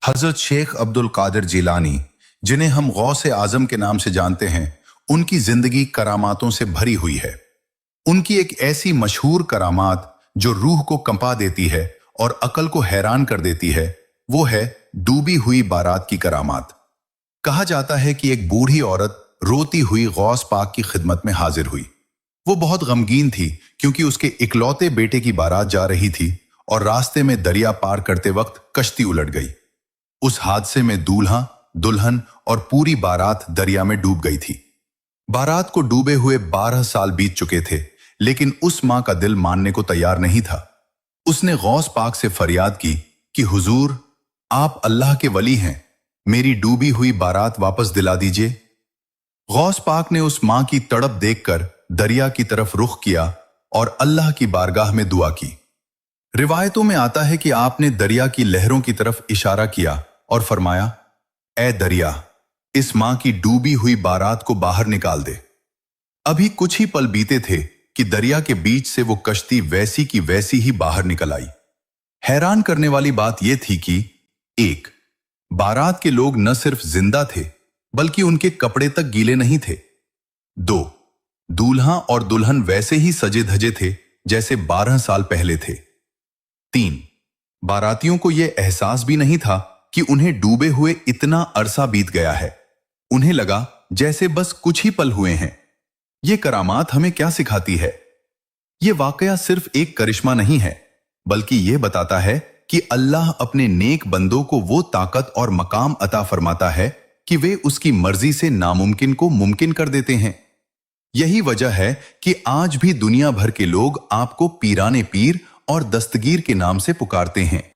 हजरत शेख अब्दुल कादिर जिलानी, जिन्हें हम गौसे आजम के नाम से जानते हैं, उनकी जिंदगी करामातों से भरी हुई है। उनकी एक ऐसी मशहूर करामात जो रूह को कंपा देती है और अकल को हैरान कर देती है, वो है डूबी हुई बारात की करामात। कहा जाता है कि एक बूढ़ी औरत रोती हुई गौस पाक की खिदमत में हाजिर हुई। वो बहुत गमगीन थी क्योंकि उसके इकलौते बेटे की बारात जा रही थी और रास्ते में दरिया पार करते वक्त कश्ती उलट गई। उस हादसे में दूल्हा, दुल्हन और पूरी बारात दरिया में डूब गई थी। बारात को डूबे हुए 12 साल बीत चुके थे, लेकिन उस मां का दिल मानने को तैयार नहीं था। उसने गौस पाक से फरियाद की कि हुजूर, आप अल्लाह के वली हैं, मेरी डूबी हुई बारात वापस दिला दीजिए। गौस पाक ने उस मां की तड़प देखकर दरिया की तरफ रुख किया और अल्लाह की बारगाह में दुआ की। रिवायतों में आता है कि आपने दरिया की लहरों की तरफ इशारा किया और फरमाया, ऐ दरिया, इस मां की डूबी हुई बारात को बाहर निकाल दे। अभी कुछ ही पल बीते थे कि दरिया के बीच से वो कश्ती वैसी की वैसी ही बाहर निकल आई। हैरान करने वाली बात यह थी कि 1. बारात के लोग न सिर्फ जिंदा थे बल्कि उनके कपड़े तक गीले नहीं थे। 2. दूल्हा और दुल्हन वैसे ही सजे धजे थे जैसे 12 साल पहले थे। 3. बारातियों को यह एहसास भी नहीं था कि उन्हें डूबे हुए इतना अरसा बीत गया है। उन्हें लगा जैसे बस कुछ ही पल हुए हैं। यह करामात हमें क्या सिखाती है? यह वाकया सिर्फ एक करिश्मा नहीं है, बल्कि यह बताता है कि अल्लाह अपने नेक बंदों को वो ताकत और मकाम अता फरमाता है कि वे उसकी मर्जी से नामुमकिन को मुमकिन कर देते हैं। यही वजह है कि आज भी दुनिया भर के लोग आपको पीराने पीर और दस्तगीर के नाम से पुकारते हैं।